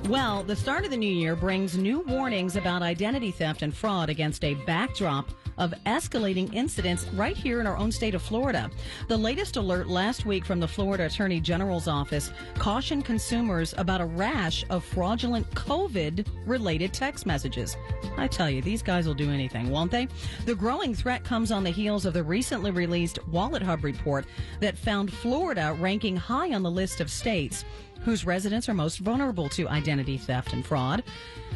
Well, the start of the new year brings new warnings about identity theft and fraud against a backdrop of escalating incidents right here in our own state of Florida. The latest alert last week from the Florida Attorney General's office cautioned consumers about a rash of fraudulent COVID-related text messages. I tell you, these guys will do anything, won't they? The growing threat comes on the heels of the recently released Wallet Hub report that found Florida ranking high on the list of states whose residents are most vulnerable to identity theft and fraud.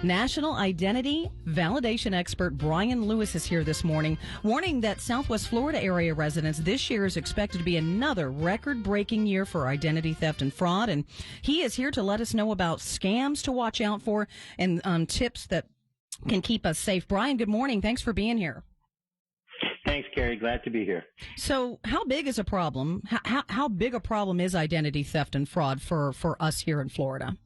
National identity validation expert Bryan Lewis is here this morning, warning that Southwest Florida area residents this year is expected to be another record-breaking year for identity theft and fraud. And he is here to let us know about scams to watch out for and tips that can keep us safe. Bryan, good morning. Thanks for being here. Thanks, Carrie. Glad to be here. So how big is a problem? How big a problem is identity theft and fraud for us here in Florida?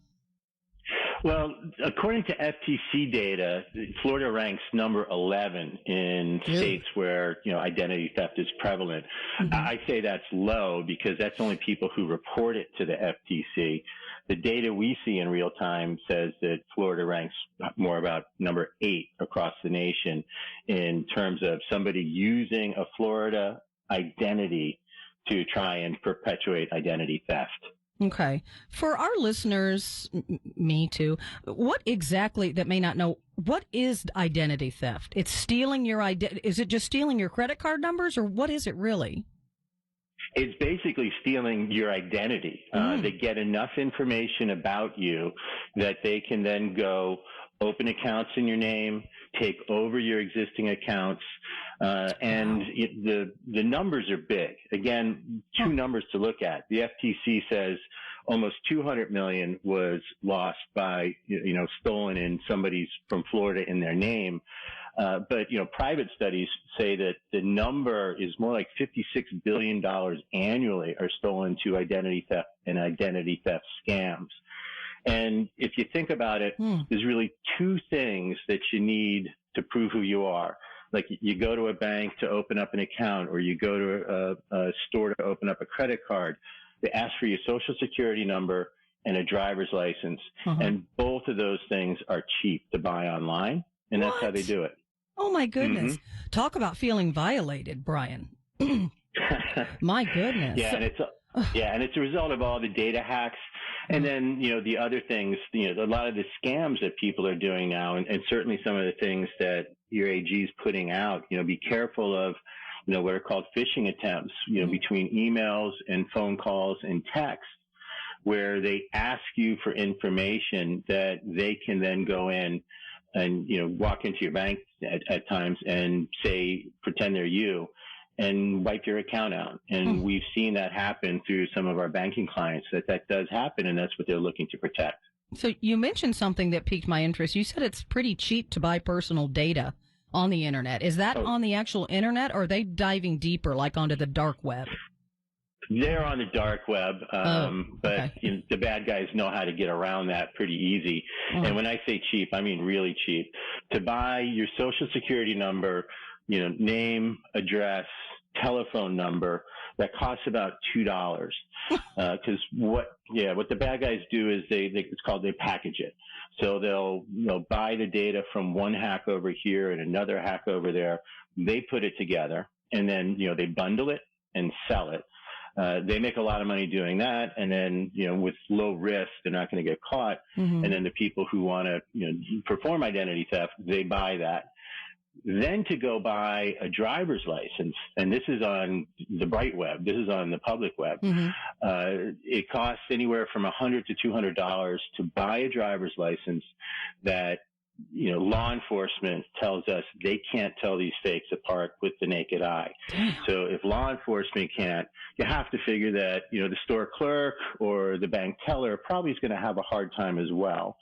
Well, according to FTC data, Florida ranks number 11 in states where, identity theft is prevalent. Mm-hmm. I say that's low because that's only people who report it to the FTC. The data we see in real time says that Florida ranks more about number 8 across the nation in terms of somebody using a Florida identity to try and perpetuate identity theft. Okay. For our listeners, me too, what exactly, that may not know, what is identity theft? It's stealing your identity. Is it just stealing your credit card numbers, or what is it really? It's basically stealing your identity. They get enough information about you that they can then go open accounts in your name, take over your existing accounts, and the numbers are big. Again, two numbers to look at. The FTC says almost 200 million was lost by, stolen in somebody's from Florida in their name. But private studies say that the number is more like $56 billion annually are stolen to identity theft and identity theft scams. And if you think about it, there's really two things that you need to prove who you are. Like you go to a bank to open up an account, or you go to a store to open up a credit card. They ask for your social security number and a driver's license. And both of those things are cheap to buy online. And that's how they do it. Oh, my goodness. Talk about feeling violated, Bryan. My goodness. Yeah, and it's a result of all the data hacks. And then, the other things, a lot of the scams that people are doing now, and certainly some of the things that your AG is putting out, be careful of, what are called phishing attempts, between emails and phone calls and text, where they ask you for information that they can then go in and, walk into your bank at times and say, pretend they're you, and wipe your account out. And we've seen that happen through some of our banking clients, that does happen, and that's what they're looking to protect. So you mentioned something that piqued my interest. You said it's pretty cheap to buy personal data on the internet. Is that on the actual internet, or are they diving deeper, like onto the dark web? They're on the dark web, but the bad guys know how to get around that pretty easy. And when I say cheap, I mean really cheap. To buy your social security number, name, address, telephone number, that costs about $2. Cause what the bad guys do is it's called, they package it. So they'll buy the data from one hack over here and another hack over there. They put it together, and then, they bundle it and sell it. They make a lot of money doing that. And then, with low risk, they're not going to get caught. And then the people who want to, perform identity theft, they buy that. Then to go buy a driver's license, and this is on the bright web, this is on the public web, it costs anywhere from $100 to $200 to buy a driver's license that, law enforcement tells us they can't tell these fakes apart with the naked eye. So if law enforcement can't, you have to figure that, the store clerk or the bank teller probably is going to have a hard time as well.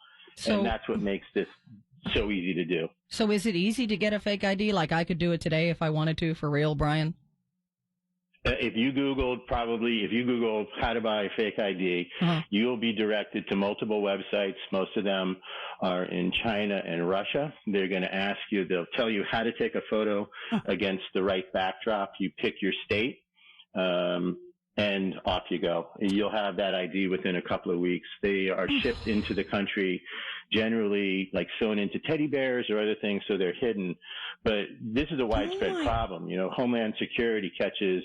And that's what makes this so easy to do. So is it easy to get a fake ID? Like I could do it today if I wanted to, for real, Bryan? If you Google how to buy a fake ID, you'll be directed to multiple websites. Most of them are in China and Russia. They're going to ask you, they'll tell you how to take a photo against the right backdrop. You pick your state. and off you go. You'll have that ID within a couple of weeks. They are shipped into the country, generally like sewn into teddy bears or other things, so they're hidden. But this is a widespread problem. Homeland Security catches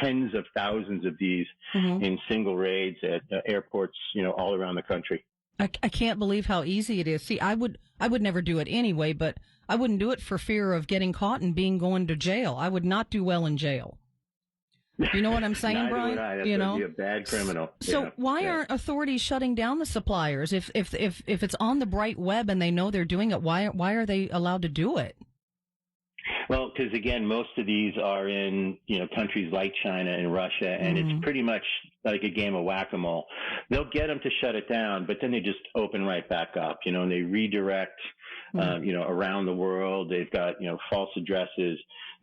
tens of thousands of these in single raids at airports, all around the country. I can't believe how easy it is. See, I would never do it anyway, but I wouldn't do it for fear of getting caught and going to jail. I would not do well in jail. You know what I'm saying, Bryan? That's be a bad criminal. So why aren't authorities shutting down the suppliers? If it's on the bright web and they know they're doing it, why are they allowed to do it? Well, because again, most of these are in countries like China and Russia, and it's pretty much like a game of whack-a-mole. They'll get them to shut it down, but then they just open right back up. And they redirect, around the world. They've got false addresses,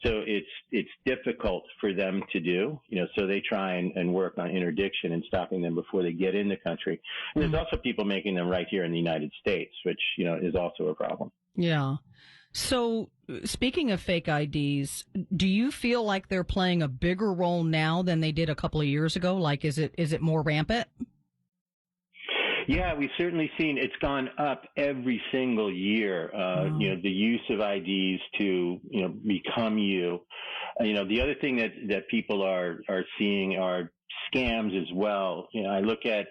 so it's difficult for them to do. So they try and work on interdiction and stopping them before they get in the country. And there's also people making them right here in the United States, which is also a problem. Yeah. So, speaking of fake IDs, do you feel like they're playing a bigger role now than they did a couple of years ago? Like, is it more rampant? Yeah, we've certainly seen it's gone up every single year. The use of IDs to become you. The other thing that people are seeing are scams as well. I look at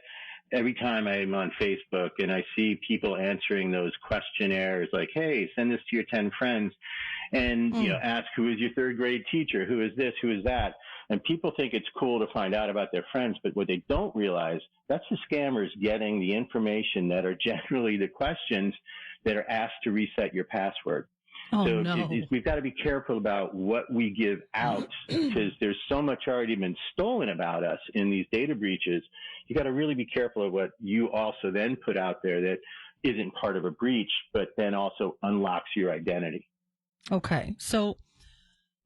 every time I'm on Facebook and I see people answering those questionnaires like, hey, send this to your 10 friends and, ask who is your third grade teacher? Who is this? Who is that? And people think it's cool to find out about their friends, but what they don't realize, that's the scammers getting the information that are generally the questions that are asked to reset your password. We've got to be careful about what we give out because there's so much already been stolen about us in these data breaches. You got to really be careful of what you also then put out there that isn't part of a breach, but then also unlocks your identity. Okay. So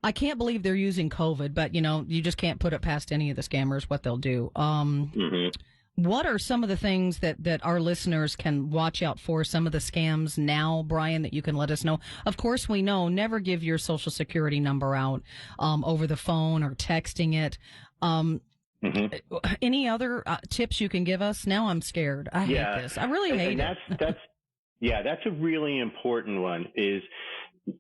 I can't believe they're using COVID, but you just can't put it past any of the scammers what they'll do. What are some of the things that our listeners can watch out for, some of the scams now, Bryan, that you can let us know? Of course, we know never give your Social Security number out over the phone or texting it. Any other tips you can give us? Now I'm scared. I hate this. I really hate it. That's a really important one is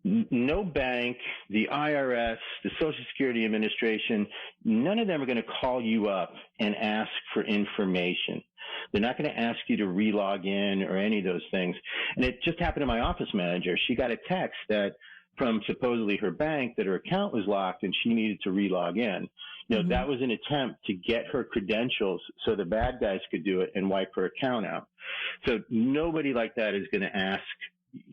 no bank, the IRS, the Social Security Administration, none of them are going to call you up and ask for information. They're not going to ask you to relog in or any of those things. And it just happened to my office manager. She got a text from supposedly her bank that her account was locked and she needed to relog in. That was an attempt to get her credentials so the bad guys could do it and wipe her account out. So nobody like that is going to ask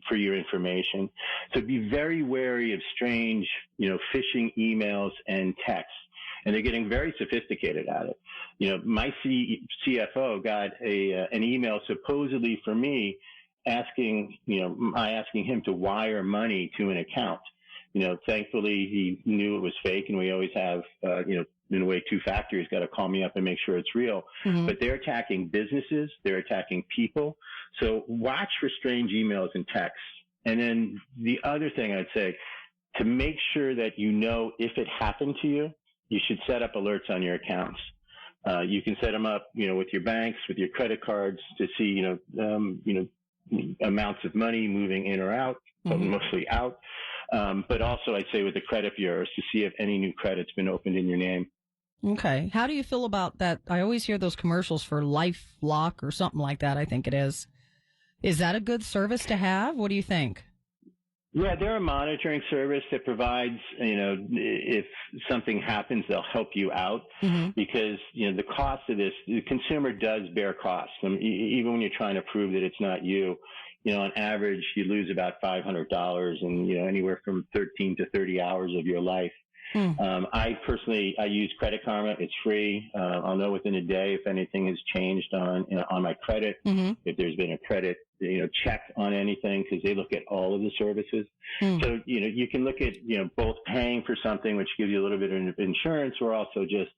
for your information. So be very wary of strange, phishing emails and texts. And they're getting very sophisticated at it. My CFO got an email supposedly for me asking him to wire money to an account. Thankfully he knew it was fake, and we always have, in a way, two-factor. He's got to call me up and make sure it's real. But they're attacking businesses. They're attacking people. So watch for strange emails and texts. And then the other thing I'd say, to make sure that if it happened to you, you should set up alerts on your accounts. You can set them up, with your banks, with your credit cards to see, amounts of money moving in or out, but mostly out. But also I'd say with the credit bureaus to see if any new credit's been opened in your name. Okay. How do you feel about that? I always hear those commercials for LifeLock or something like that, I think it is. Is that a good service to have? What do you think? Yeah, they're a monitoring service that provides, if something happens, they'll help you out because, the cost of this, the consumer does bear costs. Even when you're trying to prove that it's not you, on average, you lose about $500 and, anywhere from 13 to 30 hours of your life. I use Credit Karma. It's free. I'll know within a day if anything has changed on my credit, if there's been a credit, check on anything, because they look at all of the services. So, you can look at, both paying for something, which gives you a little bit of insurance, or also just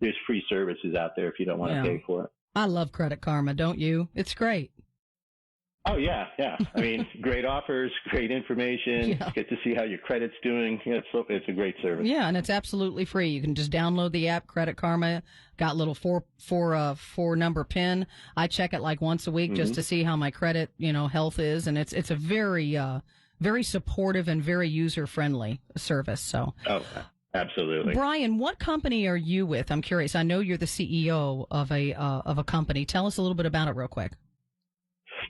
there's free services out there if you don't want to pay for it. I love Credit Karma, don't you? It's great. Oh, yeah, yeah. I mean, great offers, great information. Yeah. Get to see how your credit's doing. Yeah, it's a great service. Yeah, and it's absolutely free. You can just download the app, Credit Karma. Got a little four number pin. I check it like once a week just to see how my credit, health is, and it's a very very supportive and very user friendly service. So. Oh, absolutely. Bryan, what company are you with? I'm curious. I know you're the CEO of a company. Tell us a little bit about it real quick.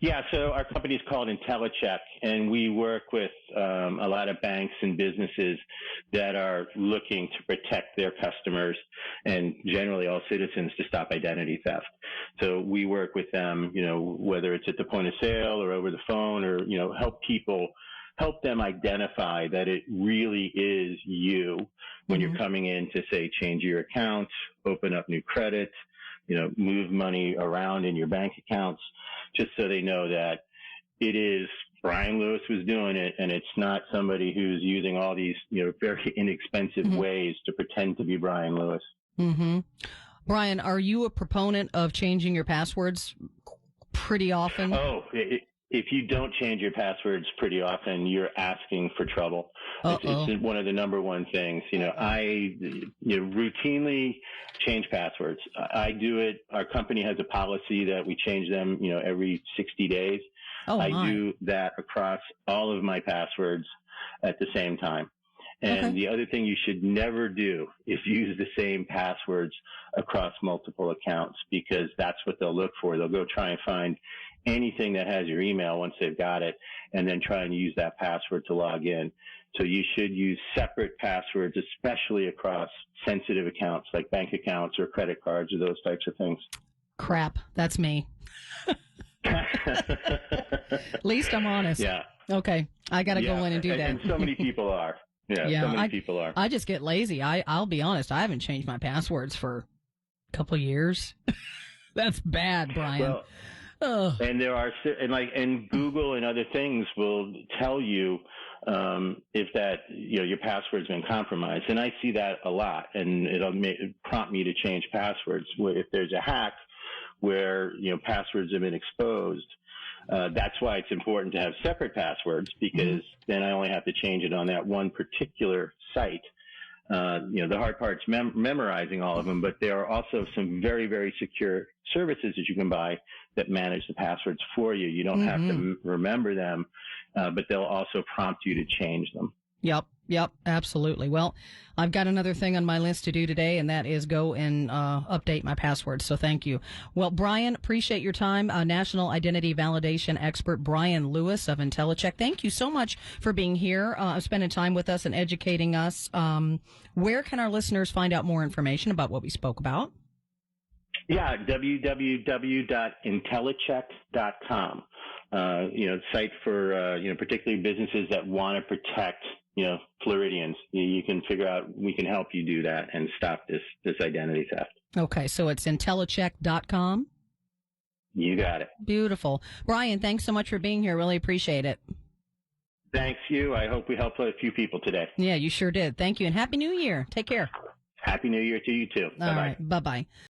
Yeah, so our company is called IntelliCheck, and we work with a lot of banks and businesses that are looking to protect their customers and generally all citizens to stop identity theft. So we work with them, whether it's at the point of sale or over the phone, or help them identify that it really is you when you're coming in to, say, change your accounts, open up new credit, move money around in your bank accounts, just so they know that it is Bryan Lewis who's doing it, and it's not somebody who's using all these, very inexpensive ways to pretend to be Bryan Lewis. Mm-hmm. Bryan, are you a proponent of changing your passwords pretty often? Oh, if you don't change your passwords pretty often, you're asking for trouble. It's one of the number one things. I routinely change passwords. I do it. Our company has a policy that we change them, every 60 days. I do that across all of my passwords at the same time. And the other thing you should never do is use the same passwords across multiple accounts, because that's what they'll look for. They'll go try and find anything that has your email once they've got it, and then try and use that password to log in. So you should use separate passwords, especially across sensitive accounts like bank accounts or credit cards or those types of things. Crap, that's me. At least I'm honest. Yeah. Okay, I got to go in and do that. And so many people are. Yeah, so many people are. I just get lazy. I'll be honest. I haven't changed my passwords for a couple of years. That's bad, Bryan. Well, and there are, and Google and other things will tell you if that, your password's been compromised. And I see that a lot, and it'll prompt me to change passwords. If there's a hack where, passwords have been exposed, that's why it's important to have separate passwords, because then I only have to change it on that one particular site. The hard part's memorizing all of them, but there are also some very, very secure services that you can buy that manage the passwords for you. You don't have to remember them, but they'll also prompt you to change them. Yep, absolutely. Well, I've got another thing on my list to do today, and that is go and update my passwords. So thank you. Well, Bryan, appreciate your time. National Identity Validation Expert Bryan Lewis of IntelliCheck. Thank you so much for being here, spending time with us and educating us. Where can our listeners find out more information about what we spoke about? Yeah, www.intellicheck.com. Site for, particularly businesses that want to protect, Floridians. You can figure out, we can help you do that and stop this identity theft. Okay, so it's intellicheck.com? You got it. Beautiful. Bryan, thanks so much for being here. Really appreciate it. Thanks, you. I hope we helped a few people today. Yeah, you sure did. Thank you, and Happy New Year. Take care. Happy New Year to you, too. Bye-bye. All right, bye-bye.